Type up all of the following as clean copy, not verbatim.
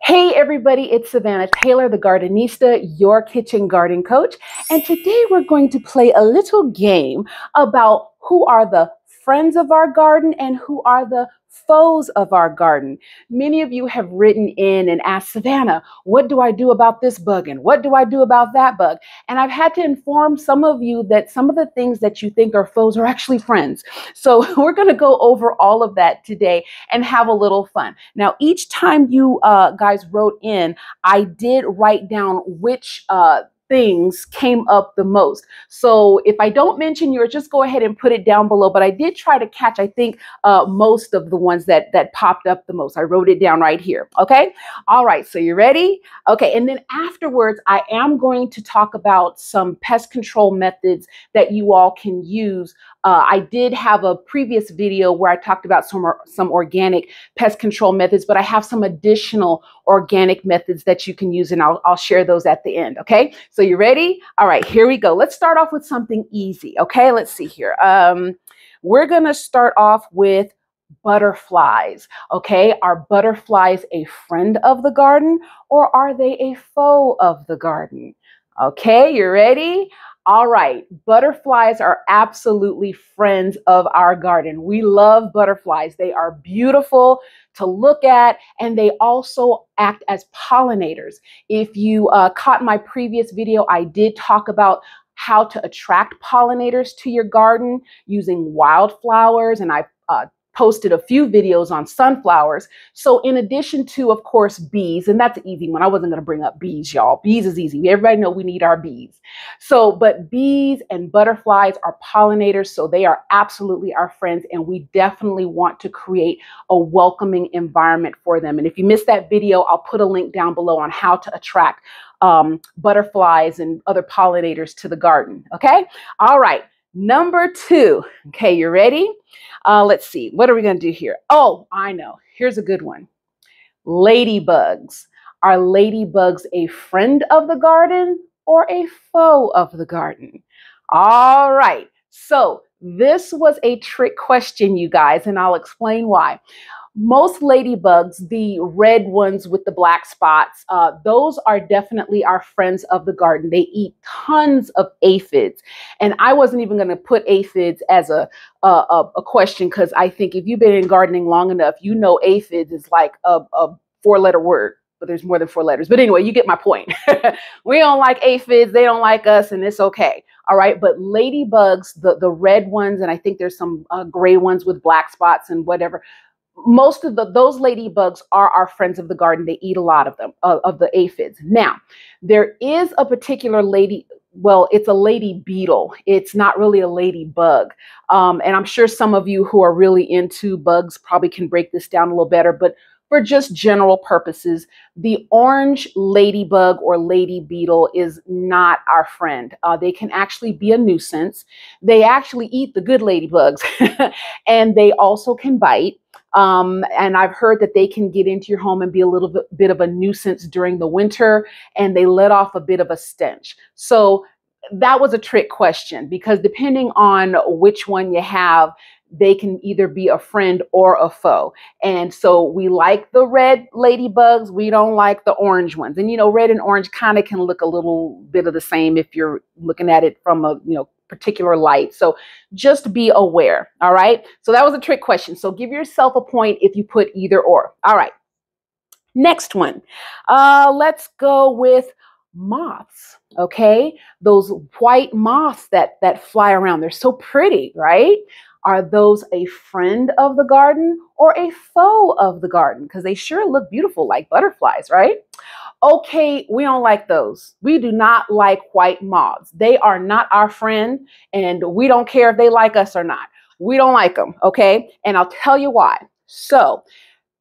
Hey everybody, it's Savannah Taylor, the Gardenista, your kitchen garden coach. And today we're going to play a little game about who are the friends of our garden and who are the foes of our garden. Many of you have written in and asked, Savannah, what do I do about this bug and what do I do about that bug? And I've had to inform some of you that some of the things that you think are foes are actually friends. So we're going to go over all of that today and have a little fun. Now, each time you guys wrote in, I did write down which things came up the most. So if I don't mention yours, just go ahead and put it down below. But I did try to catch, I think, most of the ones that popped up the most. I wrote it down right here. Okay. All right. So you ready? Okay. And then afterwards, I am going to talk about some pest control methods that you all can use. I did have a previous video where I talked about some organic pest control methods, but I have some additional organic methods that you can use, and I'll share those at the end. Okay, so you ready? All right, here we go. Let's start off with something easy. Okay, let's see here. We're gonna start off with butterflies. Okay, are butterflies a friend of the garden or are they a foe of the garden? Okay, you ready? All right, butterflies are absolutely friends of our garden. We love butterflies. They are beautiful to look at, and they also act as pollinators. If you caught my previous video, I did talk about how to attract pollinators to your garden using wildflowers, and I posted a few videos on sunflowers. So in addition to, of course, bees, and that's an easy one. I wasn't going to bring up bees, y'all. Bees is easy. Everybody know we need our bees. So, but bees and butterflies are pollinators, so they are absolutely our friends, and we definitely want to create a welcoming environment for them. And if you missed that video, I'll put a link down below on how to attract butterflies and other pollinators to the garden. Okay. All right. Number 2. Okay, you ready? Let's see. What are we going to do here? Oh, I know. Here's a good one. Ladybugs. Are ladybugs a friend of the garden or a foe of the garden? All right. So this was a trick question, you guys, and I'll explain why. Most ladybugs, the red ones with the black spots, those are definitely our friends of the garden. They eat tons of aphids. And I wasn't even going to put aphids as a question, because I think if you've been in gardening long enough, you know aphids is like a 4-letter word, but there's more than 4 letters. But anyway, you get my point. We don't like aphids. They don't like us, and it's okay. All right. But ladybugs, the red ones, and I think there's some gray ones with black spots and whatever. Most of those ladybugs are our friends of the garden. They eat a lot of them, of the aphids. Now, there is a particular it's a lady beetle. It's not really a ladybug. And I'm sure some of you who are really into bugs probably can break this down a little better, but for just general purposes, the orange ladybug or lady beetle is not our friend. They can actually be a nuisance. They actually eat the good ladybugs, and they also can bite. And I've heard that they can get into your home and be a little bit of a nuisance during the winter, and they let off a bit of a stench. So that was a trick question, because depending on which one you have, they can either be a friend or a foe. And so we like the red ladybugs. We don't like the orange ones. And, you know, red and orange kind of can look a little bit of the same if you're looking at it from a, particular light. So just be aware. All right. So that was a trick question. So give yourself a point if you put either or. All right. Next one. Let's go with moths. Okay. Those white moths that fly around. They're so pretty, right? Are those a friend of the garden or a foe of the garden? Because they sure look beautiful like butterflies, right? Okay, we don't like those. We do not like white moths. They are not our friend, and we don't care if they like us or not. We don't like them, okay? And I'll tell you why. So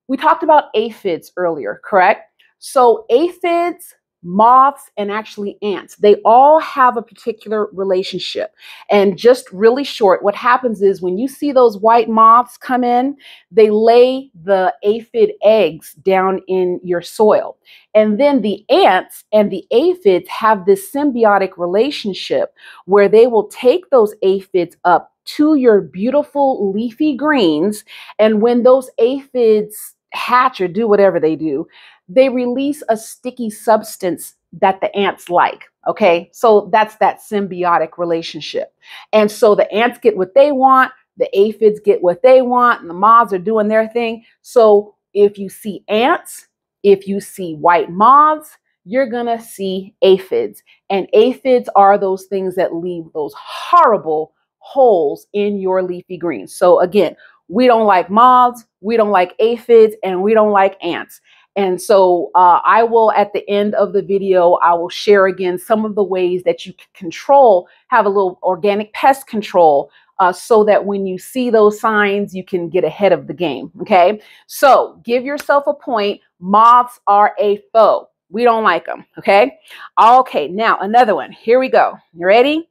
we talked about aphids earlier, correct? So aphids, moths, and actually ants, they all have a particular relationship. And just really short, what happens is when you see those white moths come in, they lay the aphid eggs down in your soil. And then the ants and the aphids have this symbiotic relationship where they will take those aphids up to your beautiful leafy greens. And when those aphids hatch or do whatever they do, they release a sticky substance that the ants like. Okay, so that's that symbiotic relationship. And so the ants get what they want, the aphids get what they want, and the moths are doing their thing. So if you see ants, if you see white moths, you're going to see aphids. And aphids are those things that leave those horrible holes in your leafy greens. So again, we don't like moths, we don't like aphids, and we don't like ants. And so I will, at the end of the video, I will share again some of the ways that you can control, have a little organic pest control, so that when you see those signs, you can get ahead of the game. Okay, so give yourself a point. Moths are a foe. We don't like them. Okay. Okay. Now another one. Here we go. You ready?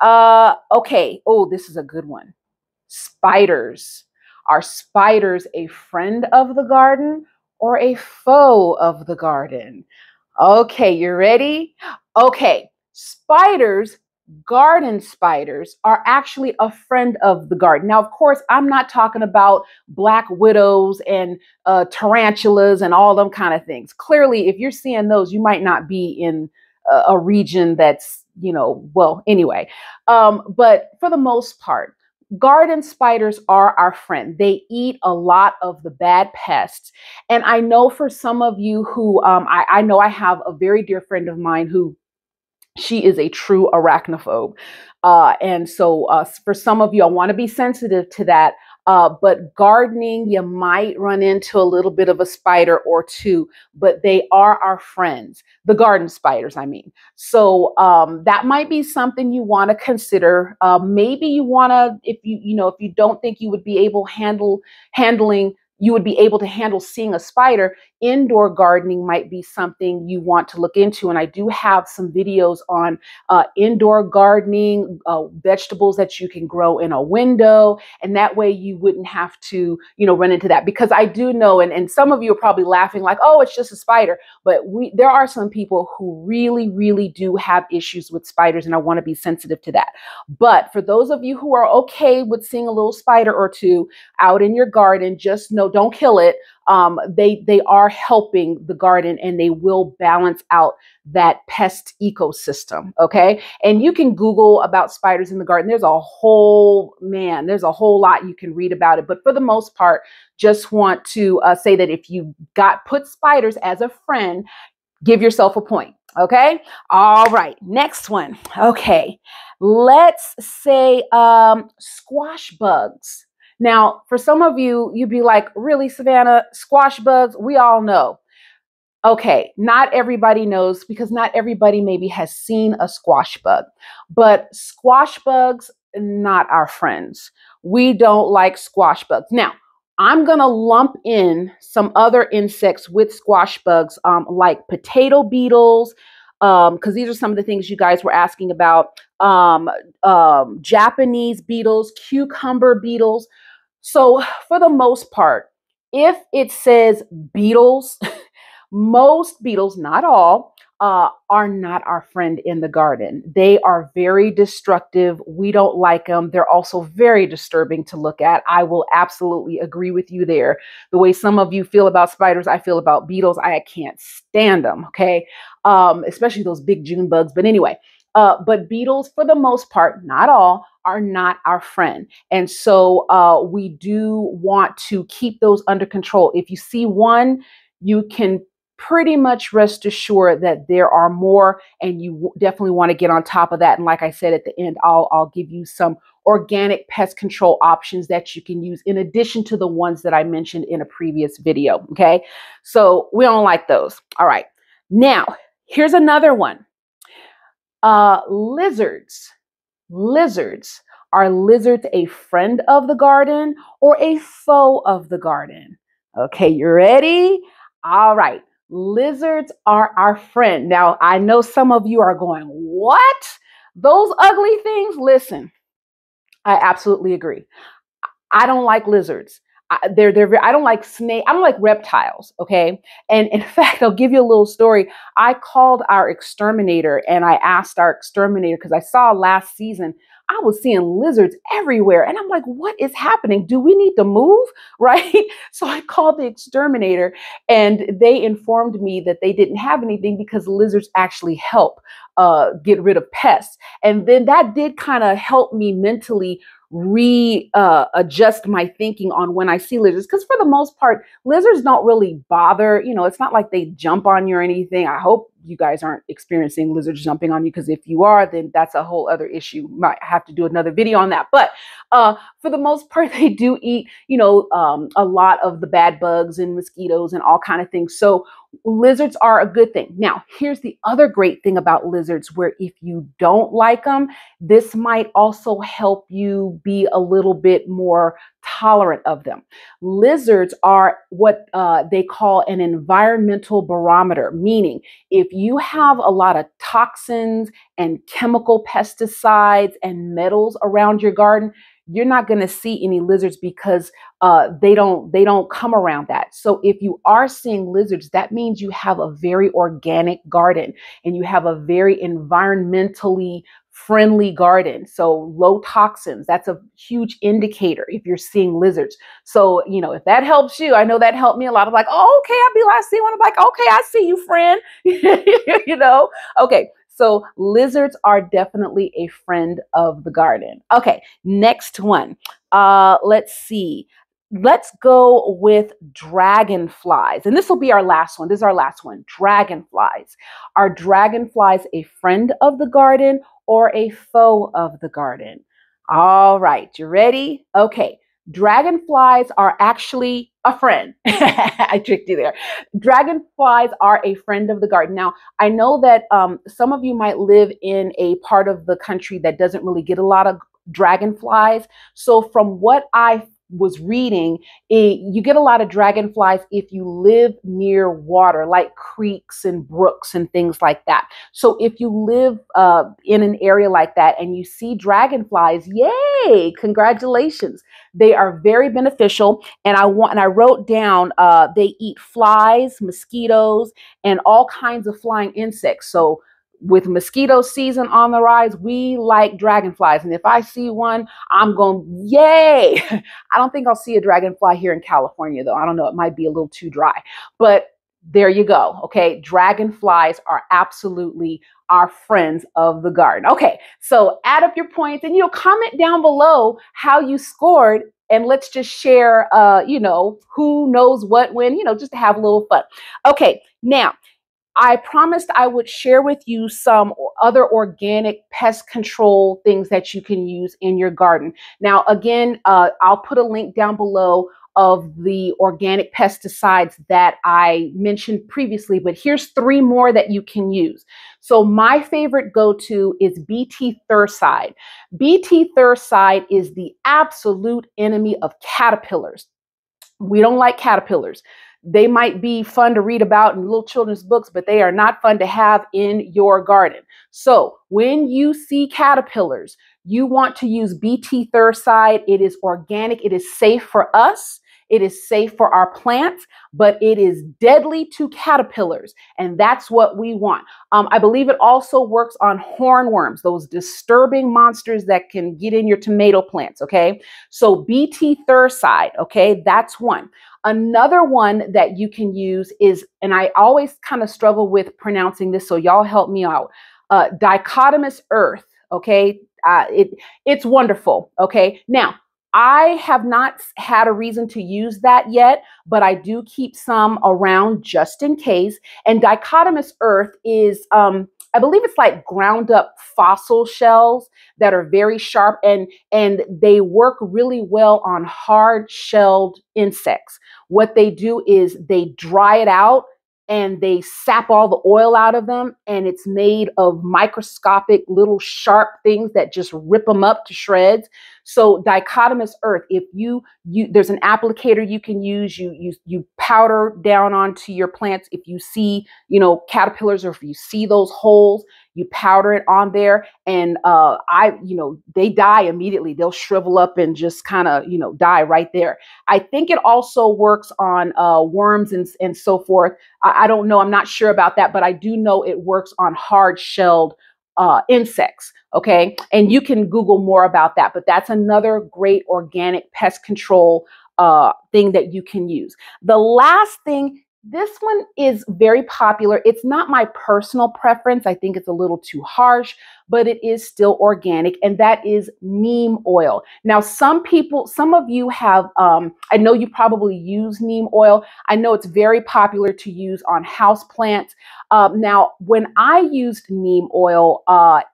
Okay. Oh, this is a good one. Spiders. Are spiders a friend of the garden or a foe of the garden? Okay, you ready? Okay, spiders, garden spiders, are actually a friend of the garden. Now, of course, I'm not talking about black widows and tarantulas and all them kind of things. Clearly, if you're seeing those, you might not be in a region that's, well, anyway. But for the most part, garden spiders are our friend. They eat a lot of the bad pests. And I know for some of you who, I know I have a very dear friend of mine who, she is a true arachnophobe. And so for some of you, I want to be sensitive to that. But gardening, you might run into a little bit of a spider or two, but they are our friends, the garden spiders, I mean. So that might be something you want to consider. Maybe you want to, if you don't think you would be able handling you would be able to handle seeing a spider, indoor gardening might be something you want to look into. And I do have some videos on indoor gardening, vegetables that you can grow in a window. And that way you wouldn't have to, run into that. Because I do know, and some of you are probably laughing like, oh, it's just a spider. But there are some people who really, really do have issues with spiders. And I want to be sensitive to that. But for those of you who are okay with seeing a little spider or two out in your garden, just know, don't kill it. They are helping the garden, and they will balance out that pest ecosystem. Okay. And you can Google about spiders in the garden. There's a whole lot you can read about it. But for the most part, just want to say that if you put spiders as a friend, give yourself a point. Okay. All right. Next one. Okay. Let's say squash bugs. Now, for some of you, you'd be like, really, Savannah, squash bugs? We all know. Okay, not everybody knows, because not everybody maybe has seen a squash bug, but squash bugs, not our friends. We don't like squash bugs. Now, I'm going to lump in some other insects with squash bugs, like potato beetles, because these are some of the things you guys were asking about, Japanese beetles, cucumber beetles. So for the most part, if it says beetles, most beetles, not all, are not our friend in the garden. They are very destructive. We don't like them. They're also very disturbing to look at. I will absolutely agree with you there. The way some of you feel about spiders, I feel about beetles. I can't stand them, okay? Especially those big June bugs. But anyway, but beetles, for the most part, not all, are not our friend. And so we do want to keep those under control. If you see one, you can pretty much rest assured that there are more, and you definitely want to get on top of that. And like I said, at the end, I'll give you some organic pest control options that you can use in addition to the ones that I mentioned in a previous video. Okay. So we don't like those. All right. Now, here's another one. Lizards. Lizards. Are lizards a friend of the garden or a foe of the garden? Okay, you ready? All right. Lizards are our friend. Now, I know some of you are going, what? Those ugly things? Listen, I absolutely agree. I don't like lizards. I don't like snake. I don't like reptiles. Okay. And in fact, I'll give you a little story. I called our exterminator and I asked our exterminator, because I saw last season, I was seeing lizards everywhere. And I'm like, what is happening? Do we need to move? Right? So I called the exterminator and they informed me that they didn't have anything because lizards actually help get rid of pests. And then that did kind of help me mentally adjust my thinking on when I see lizards. Because for the most part, lizards don't really bother. You know, it's not like they jump on you or anything. I hope you guys aren't experiencing lizards jumping on you, because if you are, then that's a whole other issue. Might have to do another video on that. But for the most part, they do eat, a lot of the bad bugs and mosquitoes and all kind of things. So lizards are a good thing. Now, here's the other great thing about lizards, where if you don't like them, this might also help you be a little bit more tolerant of them. Lizards are what they call an environmental barometer, meaning if you have a lot of toxins and chemical pesticides and metals around your garden, you're not going to see any lizards because they don't come around that. So if you are seeing lizards, that means you have a very organic garden and you have a very environmentally friendly garden. So low toxins, that's a huge indicator if you're seeing lizards. So, if that helps you, I know that helped me a lot. I'm like, oh, okay, I'll be like, I see one. I'm like, okay, I see you, friend. Okay. So lizards are definitely a friend of the garden. Okay, next one. Let's see. Let's go with dragonflies. And this will be our last one. This is our last one. Dragonflies. Are dragonflies a friend of the garden or a foe of the garden? All right, you ready? Okay. Dragonflies are actually a friend. I tricked you there. Dragonflies are a friend of the garden. Now, I know that some of you might live in a part of the country that doesn't really get a lot of dragonflies. So from what I was reading, you get a lot of dragonflies if you live near water, like creeks and brooks and things like that. So if you live in an area like that and you see dragonflies, yay, congratulations. They are very beneficial. And I wrote down they eat flies, mosquitoes, and all kinds of flying insects. So with mosquito season on the rise, we like dragonflies. And if I see one, I'm going, yay. I don't think I'll see a dragonfly here in California, though. I don't know. It might be a little too dry. But there you go. Okay. Dragonflies are absolutely our friends of the garden. Okay. So add up your points and comment down below how you scored. And let's just share, who knows what, when, just to have a little fun. Okay. Now, I promised I would share with you some other organic pest control things that you can use in your garden. Now, again, I'll put a link down below of the organic pesticides that I mentioned previously, but here's 3 more that you can use. So my favorite go-to is BT Thurcide. BT Thurcide is the absolute enemy of caterpillars. We don't like caterpillars. They might be fun to read about in little children's books, but they are not fun to have in your garden. So when you see caterpillars, you want to use BT Thurcide. It is organic. It is safe for us. It is safe for our plants, but it is deadly to caterpillars. And that's what we want. I believe it also works on hornworms, those disturbing monsters that can get in your tomato plants. Okay. So BT Thurcide. Okay. That's one. Another one that you can use is, and I always kind of struggle with pronouncing this, so y'all help me out. Diatomacious Earth. Okay. It's wonderful. Okay. Now, I have not had a reason to use that yet, but I do keep some around just in case. And Diatomacious Earth is, I believe it's like ground up fossil shells that are very sharp, and they work really well on hard shelled insects. What they do is they dry it out and they sap all the oil out of them, and it's made of microscopic little sharp things that just rip them up to shreds. So Diatomacious Earth, if you there's an applicator you can use. You powder down onto your plants. If you see caterpillars, or if you see those holes, you powder it on there, and they die immediately. They'll shrivel up and just kind of die right there. I think it also works on worms and so forth. I don't know. I'm not sure about that, but I do know it works on hard shelled insects. Okay. And you can Google more about that, but that's another great organic pest control thing that you can use. The last thing, this one is very popular. It's not my personal preference. I think it's a little too harsh, but it is still organic, and that is neem oil. Now, some of you have, I know you probably use neem oil. I know it's very popular to use on house plants. Now, when I used neem oil,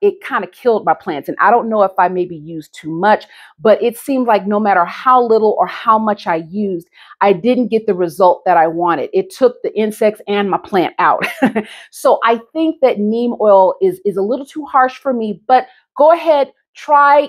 it kind of killed my plants, and I don't know if I maybe used too much, but it seemed like no matter how little or how much I used, I didn't get the result that I wanted. It took the insects and my plant out. So I think that neem oil is a little too harsh for me, but go ahead, try,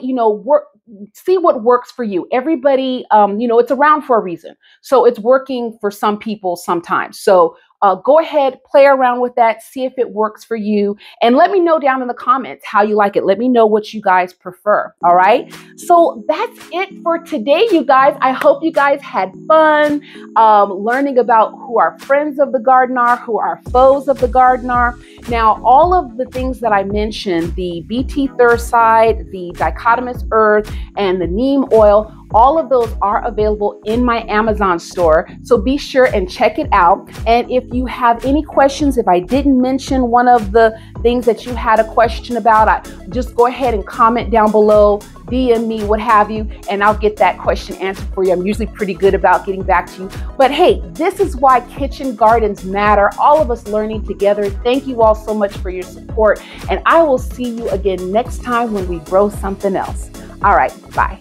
see what works for you. Everybody, it's around for a reason. So it's working for some people sometimes. So go ahead, play around with that, see if it works for you, and let me know down in the comments how you like it. Let me know what you guys prefer. All right. So that's it for today, you guys. I hope you guys had fun learning about who our friends of the garden are, who our foes of the garden are. Now, all of the things that I mentioned, the BT Thurcide, the Diatomacious Earth, and the neem oil, all of those are available in my Amazon store. So be sure and check it out. And if you have any questions, if I didn't mention one of the things that you had a question about, just go ahead and comment down below, DM me, what have you, and I'll get that question answered for you. I'm usually pretty good about getting back to you. But hey, this is why kitchen gardens matter. All of us learning together. Thank you all so much for your support. And I will see you again next time when we grow something else. All right, bye.